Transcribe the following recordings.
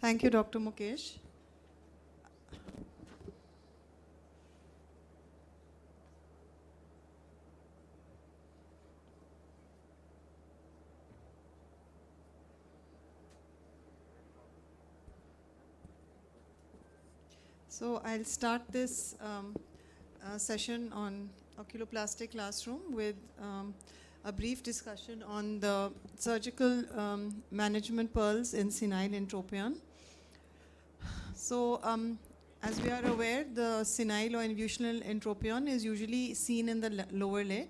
Thank you, Dr. Mukesh. So I'll start this session on oculoplastic classroom with a brief discussion on the surgical management pearls in senile entropion. So as we are aware, the senile or involutional entropion is usually seen in the lower lid.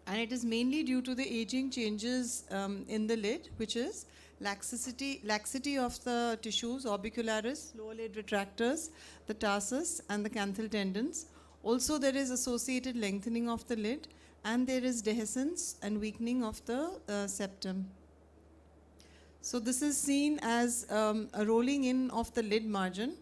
And it is mainly due to the aging changes in the lid, which is laxity of the tissues, orbicularis, lower lid retractors, the tarsus, and the canthal tendons. Also, there is associated lengthening of the lid, and there is dehiscence and weakening of the septum. So this is seen as a rolling in of the lid margin,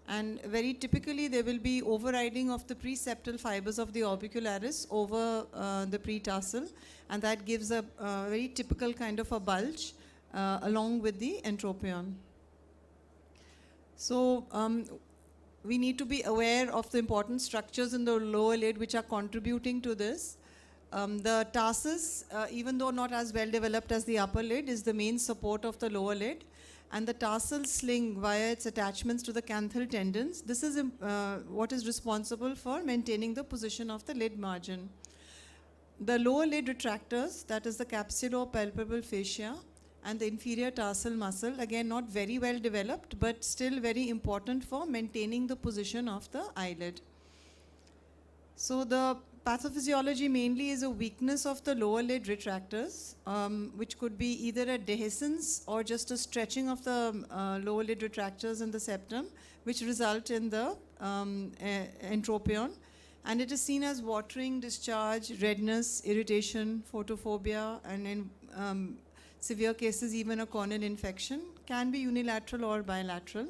and very typically there will be overriding of the preseptal fibers of the orbicularis over the pretarsal, and that gives a very typical kind of a bulge along with the entropion. So we need to be aware of the important structures in the lower lid which are contributing to this. The tarsus, even though not as well developed as the upper lid, is the main support of the lower lid. And the tarsal sling via its attachments to the canthal tendons, this is what is responsible for maintaining the position of the lid margin. The lower lid retractors, that is the capsulopalpebral fascia, and the inferior tarsal muscle, again not very well developed, but still very important for maintaining the position of the eyelid. So the pathophysiology mainly is a weakness of the lower lid retractors, which could be either a dehiscence or just a stretching of the lower lid retractors in the septum, which result in the entropion. And it is seen as watering, discharge, redness, irritation, photophobia, and in severe cases even a corneal infection. Can be unilateral or bilateral.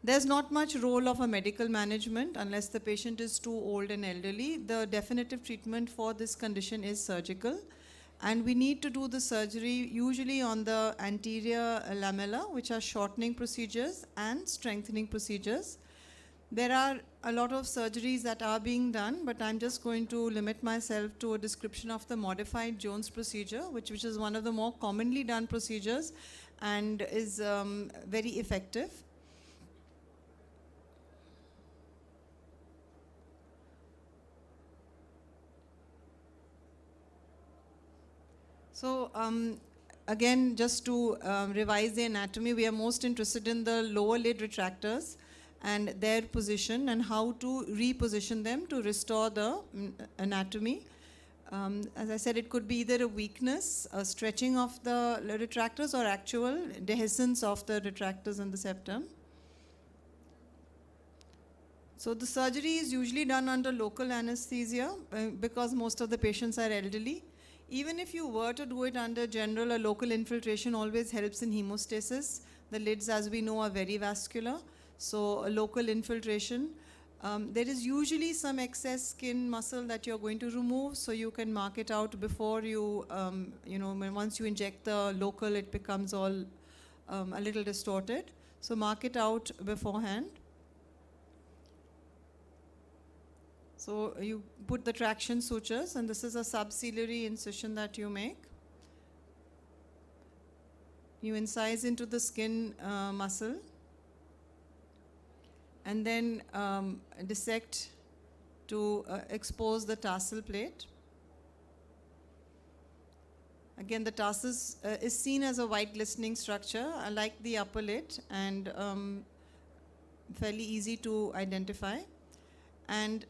There's not much role of a medical management unless the patient is too old and elderly. The definitive treatment for this condition is surgical. And we need to do the surgery usually on the anterior lamella, which are shortening procedures and strengthening procedures. There are a lot of surgeries that are being done, but I'm just going to limit myself to a description of the modified Jones procedure, which is one of the more commonly done procedures and is very effective. So again, just to revise the anatomy, we are most interested in the lower lid retractors and their position and how to reposition them to restore the anatomy. As I said, it could be either a weakness, a stretching of the retractors, or actual dehiscence of the retractors in the septum. So the surgery is usually done under local anesthesia because most of the patients are elderly. Even if you were to do it under general or local infiltration, always helps in hemostasis. The lids, as we know, are very vascular. So a local infiltration. There is usually some excess skin muscle that you're going to remove, so you can mark it out before you, once you inject the local, it becomes all a little distorted. So mark it out beforehand. So you put the traction sutures, and this is a subciliary incision that you make. You incise into the skin muscle, and then dissect to expose the tarsal plate. Again, the tarsus is seen as a white glistening structure, like the upper lid, and fairly easy to identify. And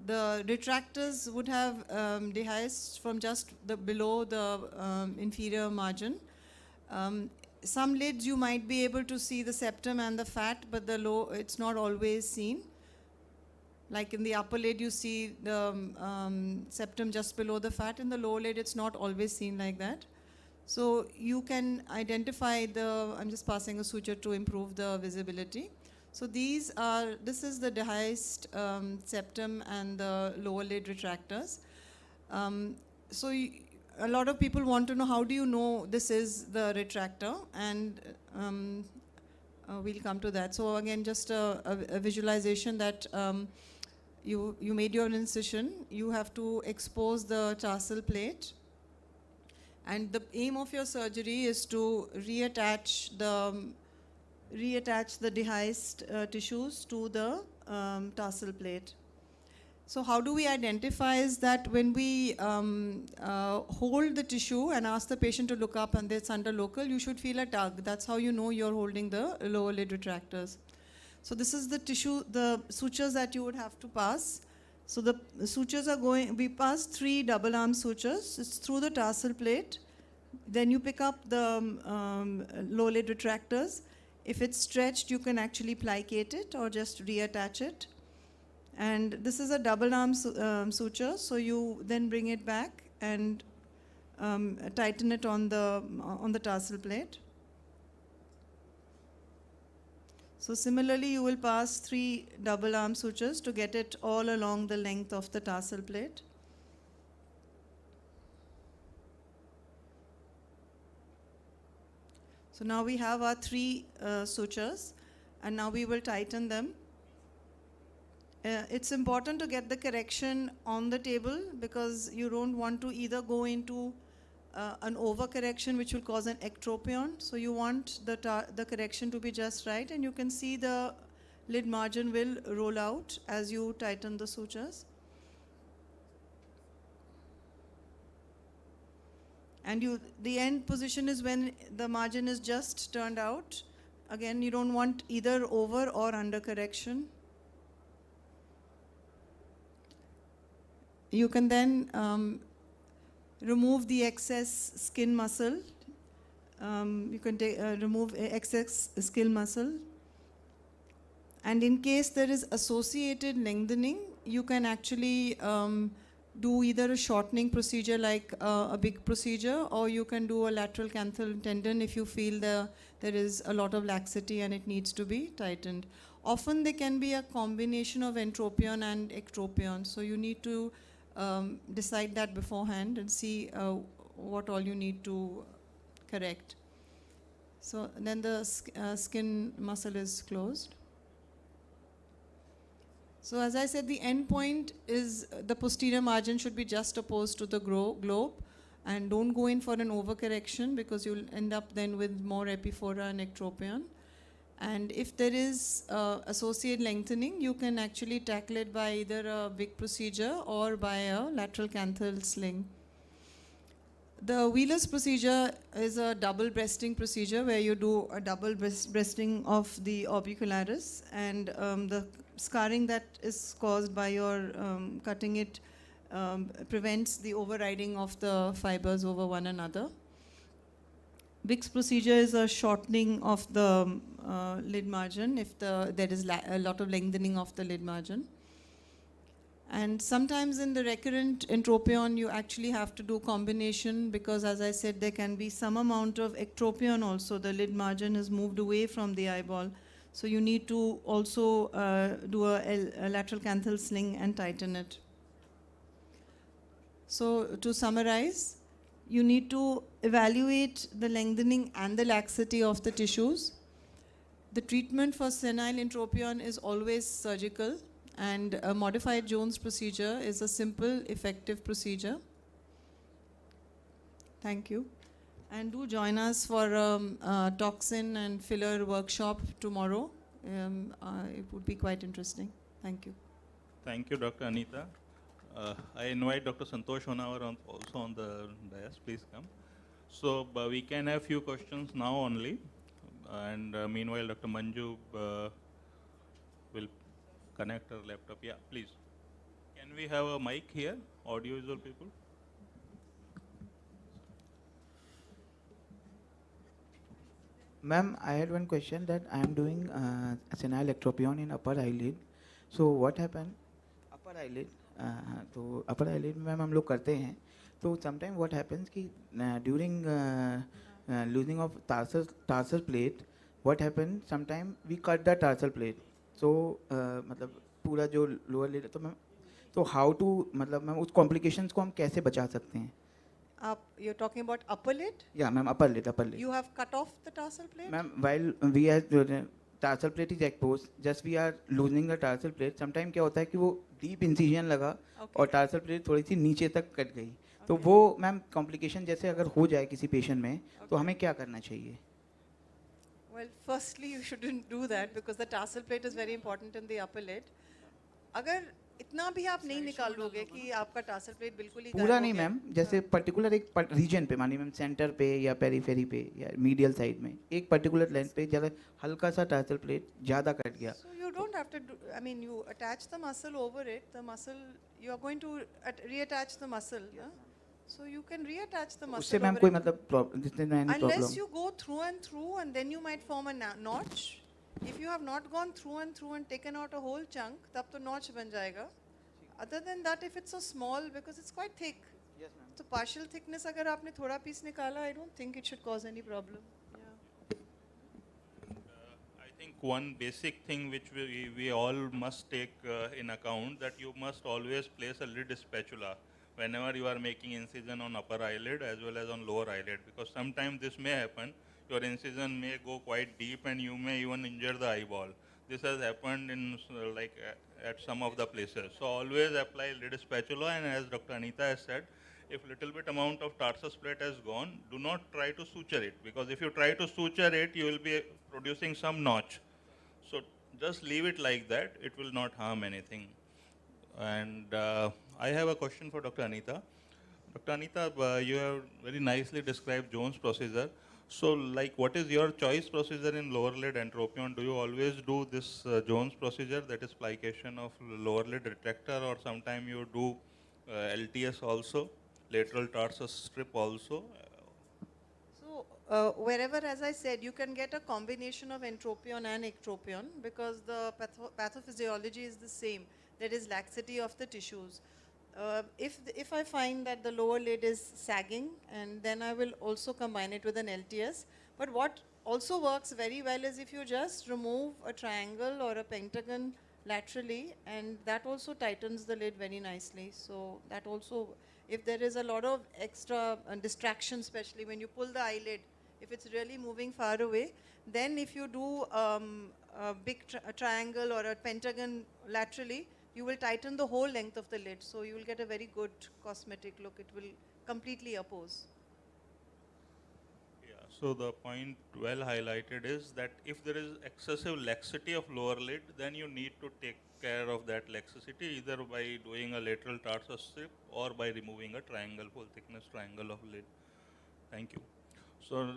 the retractors would have dehisced from just below the inferior margin. Some lids you might be able to see the septum and the fat, but the low, it's not always seen. Like in the upper lid, you see the septum just below the fat. In the lower lid, it's not always seen like that. So you can identify I'm just passing a suture to improve the visibility. So this is the dehisced septum and the lower lid retractors. a lot of people want to know, how do you know this is the retractor? And we'll come to that. So again, just a visualization that you made your incision. You have to expose the tarsal plate. And the aim of your surgery is to reattach the dehisced tissues to the tarsal plate. So how do we identify is that when we hold the tissue and ask the patient to look up and it's under local, you should feel a tug. That's how you know you're holding the lower lid retractors. So this is the tissue, the sutures that you would have to pass. So the sutures are going, we pass 3 double arm sutures. It's through the tarsal plate. Then you pick up the lower lid retractors. If it's stretched, you can actually plicate it or just reattach it. And this is a double arm suture, so you then bring it back and tighten it on the tarsal plate. So similarly, you will pass 3 double arm sutures to get it all along the length of the tarsal plate. So now we have our 3 sutures, and now we will tighten them. It's important to get the correction on the table because you don't want to either go into an overcorrection which will cause an ectropion. So you want the correction to be just right, and you can see the lid margin will roll out as you tighten the sutures. And the end position is when the margin is just turned out. Again, you don't want either over or under correction. You can then remove the excess skin muscle. You can remove excess skin muscle. And in case there is associated lengthening, you can actually do either a shortening procedure like a big procedure, or you can do a lateral canthal tendon if you feel there is a lot of laxity and it needs to be tightened. Often there can be a combination of entropion and ectropion, so you need to decide that beforehand and see what all you need to correct. So then the skin muscle is closed. So as I said, the end point is the posterior margin should be just opposed to the globe, and don't go in for an overcorrection because you'll end up then with more epiphora and ectropion. And if there is associated lengthening, you can actually tackle it by either a big procedure or by a lateral canthal sling. The Wheeler's procedure is a double breasting procedure where you do a double breasting of the orbicularis, and the scarring that is caused by your cutting it prevents the overriding of the fibers over one another. Vick's procedure is a shortening of the lid margin if there is a lot of lengthening of the lid margin. And sometimes in the recurrent entropion, you actually have to do combination because, as I said, there can be some amount of ectropion also. The lid margin is moved away from the eyeball. So you need to also do a lateral canthal sling and tighten it. So to summarize, you need to evaluate the lengthening and the laxity of the tissues. The treatment for senile entropion is always surgical, and a modified Jones procedure is a simple, effective procedure. Thank you. And do join us for toxin and filler workshop tomorrow. It would be quite interesting. Thank you. Thank you, Dr. Anita. I invite Dr. Santosh Honavar also on the dais. Please come. So we can have few questions now only. And meanwhile, Dr. Manju will connect her laptop. Yeah, please. Can we have a mic here? Audiovisual people? Ma'am, I had one question that I am doing senile ectropion in upper eyelid. So what happened? Upper eyelid. तो upper eyelid में हम लोग करते हैं. तो sometimes what happens कि during loosening of tarsal plate, what happens? Sometimes we cut the tarsal plate. So मतलब पूरा जो lower lid तो मैम, तो how to मतलब मैम उस complications को हम कैसे बचा सकते हैं? You're talking about upper lid? Yeah, ma'am, upper lid, upper lid. You have cut off the tarsal plate? Ma'am, while we are the tarsal plate is exposed, just we are loosening the tarsal plate. Sometimes क्या होता है कि वो deep incision लगा Okay. और tarsal plate थोड़ी सी नीचे तक कट गई. तो Okay. वो मैम कॉम्प्लिकेशन जैसे अगर हो जाए किसी पेशेंट में तो Okay. हमें क्या करना चाहिए? Well, firstly, you shouldn't do that because the tarsal plate is very important in the upper lid. अगर इतना भी आप नहीं निकालोगे कि आपका tarsal plate बिल्कुल ही पूरा गायब नहीं हो गया, मैम, जैसे पर्टिकुलर एक रीजन पे मानिए मैम सेंटर पे या पेरीफेरी पे या मीडियल साइड में एक पर्टिकुलर लेंथ पे ज़्यादा हल्का सा टार्सल प्लेट ज़्यादा कट गया. So you don't have to do, I mean, you attach the muscle over it, the muscle, you are going to reattach the muscle, yeah? So you can reattach the muscle उससे ma'am over कोई it. मतलब problem जिससे नहीं Unless problem. you go through and then you might form a notch. If you have not gone through and taken out a whole chunk, तब तो notch बन जाएगा. Other than that, if it's so small, because it's quite thick, so partial thickness अगर आपने थोड़ा piece निकाला, I don't think it should cause any problem. Yeah. I think one basic thing which we all must take in account that you must always place a lid spatula whenever you are making incision on upper eyelid as well as on lower eyelid, because sometimes this may happen. Your incision may go quite deep and you may even injure the eyeball. This has happened in at some of the places. So always apply lid spatula, and as Dr. Anita has said, if little bit amount of tarsus plate has gone, do not try to suture it, because if you try to suture it, you will be producing some notch. So just leave it like that, it will not harm anything. And I have a question for Dr. Anita. Dr. Anita, you have very nicely described Jones procedure. So, like, what is your choice procedure in lower lid entropion? Do you always do this Jones procedure, that is plication of lower lid retractor, or sometime you do LTS also, lateral tarsus strip also? So wherever, as I said, you can get a combination of entropion and ectropion because the pathophysiology is the same. There is laxity of the tissues. If I find that the lower lid is sagging, and then I will also combine it with an LTS. But what also works very well is if you just remove a triangle or a pentagon laterally, and that also tightens the lid very nicely. So that also, if there is a lot of extra distraction, especially when you pull the eyelid, if it's really moving far away, then if you do a big a triangle or a pentagon laterally, you will tighten the whole length of the lid. So you will get a very good cosmetic look. It will completely oppose. Yeah, so the point well highlighted is that if there is excessive laxity of lower lid, then you need to take care of that laxity either by doing a lateral tarsus strip or by removing a triangle, full thickness triangle of lid. Thank you. So